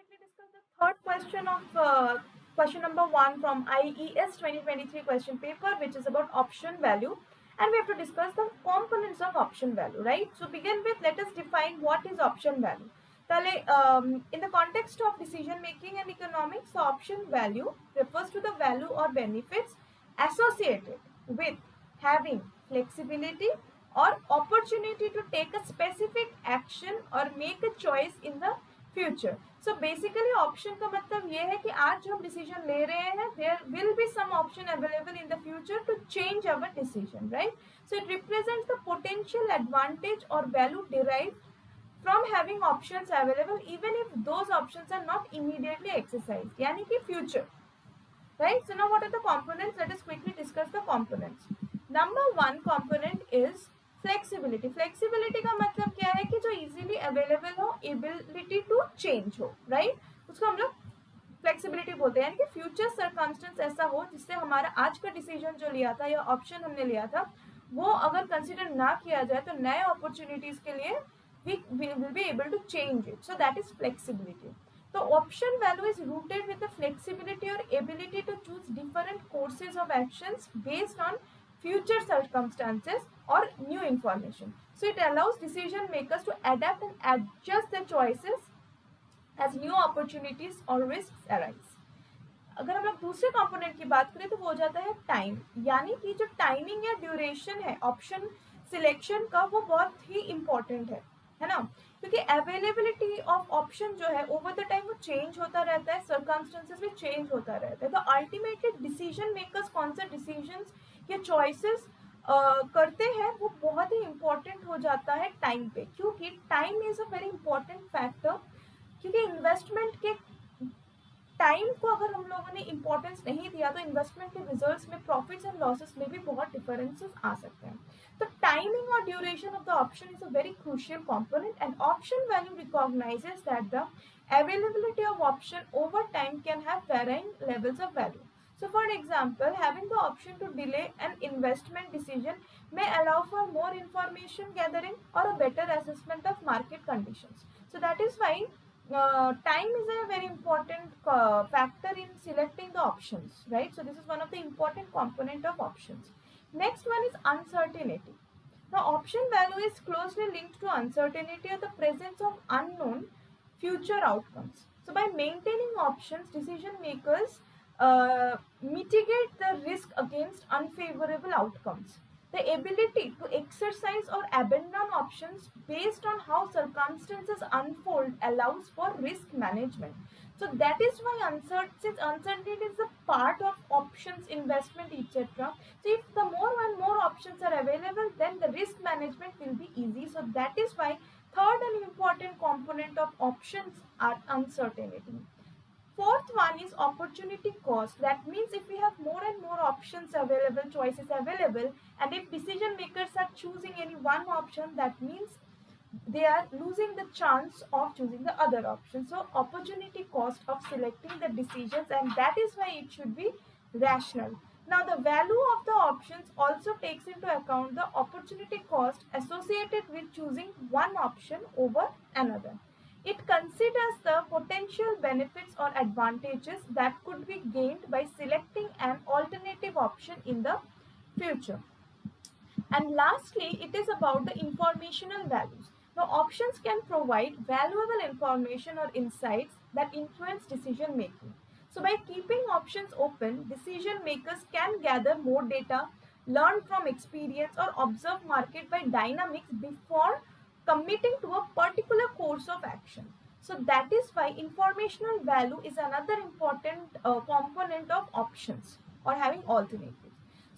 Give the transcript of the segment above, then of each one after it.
quickly discuss the third question of question number 1 from IES 2023 question paper, which is about option value. And we have to discuss the components of option value, right? So begin with, let us define what is option value. In the context of decision making and economics, the option value refers to the value or benefits associated with having flexibility or opportunity to take a specific action or make a choice in the future. So basically option का मतलब ये है कि आज जो हम decision ले रहे हैं there will be some option available in the future to change our decision, right? So it represents the potential advantage और value derive from having options available even if those options are not immediately exercised, yani ki future, right? So now what are the components? Let us quickly discuss the components. Number one component is flexibility. Flexibility का मतलब क्या है कि जो easily available हो, ability to change हो, right? उसको हम लोग फ्लेक्सिबिलिटी बोलते हैं, यानी कि फ्यूचर सर्कमस्टेंस ऐसा हो जिससे हमारा आज का डिसीजन जो लिया था या ऑप्शन हमने लिया था वो अगर कंसिडर ना किया जाए तो नए अपॉर्चुनिटीज के लिए we will be able to change it. So that is flexibility. So option value is rooted with the flexibility or ability to choose different courses of actions based on future circumstances or new information. So it allows decision makers to adapt and adjust their choices as new opportunities or risks arise. अगर हम लोग दूसरे component की बात करें तो वो हो जाता है टाइम, यानी कि जो टाइमिंग या ड्यूरेशन है ऑप्शन सिलेक्शन का वो बहुत ही इम्पोर्टेंट है ना? क्योंकि अवेलेबिलिटी ऑफ ऑप्शन जो है ओवर द टाइम वो चेंज होता रहता है, सर्कमस्टेंसेस भी चेंज होता रहता है. तो अल्टीमेटली डिसीजन मेकर्स कौन से डिसीजंस या चॉइसेस करते हैं वो बहुत ही इम्पोर्टेंट हो जाता है टाइम पे, क्योंकि time is a very important factor. क्योंकि इन्वेस्टमेंट के टाइम को अगर हम लोगों ने इम्पोर्टेंस नहीं दिया तो इन्वेस्टमेंट के रिजल्ट्स में, प्रॉफिट्स एंड लॉसेस में भी बहुत डिफरेंसेस आ सकते हैं. तो टाइमिंग और duration of the option is a very crucial component, and option value recognizes that the availability of option over time can have varying levels of value. So for example, having the option to delay an investment decision may allow for more information gathering or a better assessment of market conditions. So that is why time is a very important factor in selecting the options, right? So this is one of the important component of options. Next one is uncertainty. Now option value is closely linked to uncertainty or the presence of unknown future outcomes. So by maintaining options, decision makers mitigate the risk against unfavorable outcomes. The ability to exercise or abandon options based on how circumstances unfold allows for risk management. So that is why uncertainty is a part of options, investment, etc. So if the more and more options are available, then the risk management will be easy. So that is why third and important component of options are uncertainty. Fourth one is opportunity cost. That means if we have more and more options available, choices available, and if decision makers are choosing any one option, that means they are losing the chance of choosing the other option. So opportunity cost of selecting the decisions, and that is why it should be rational. Now the value of the options also takes into account the opportunity cost associated with choosing one option over another. It considers the potential benefits or advantages that could be gained by selecting an alternative option in the future. And lastly, it is about the informational values. Now, options can provide valuable information or insights that influence decision making. So, by keeping options open, decision makers can gather more data, learn from experience, or observe market by dynamics before committing to a particular course of action. So, that is why informational value is another important component of options or having alternatives.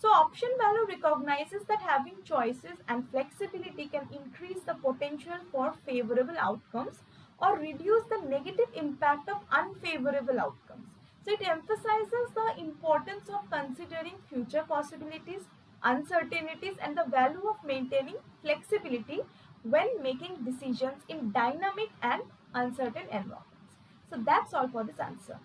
So option value recognizes that having choices and flexibility can increase the potential for favorable outcomes or reduce the negative impact of unfavorable outcomes. So it emphasizes the importance of considering future possibilities, uncertainties, and the value of maintaining flexibility when making decisions in dynamic and uncertain environments. So that's all for this answer.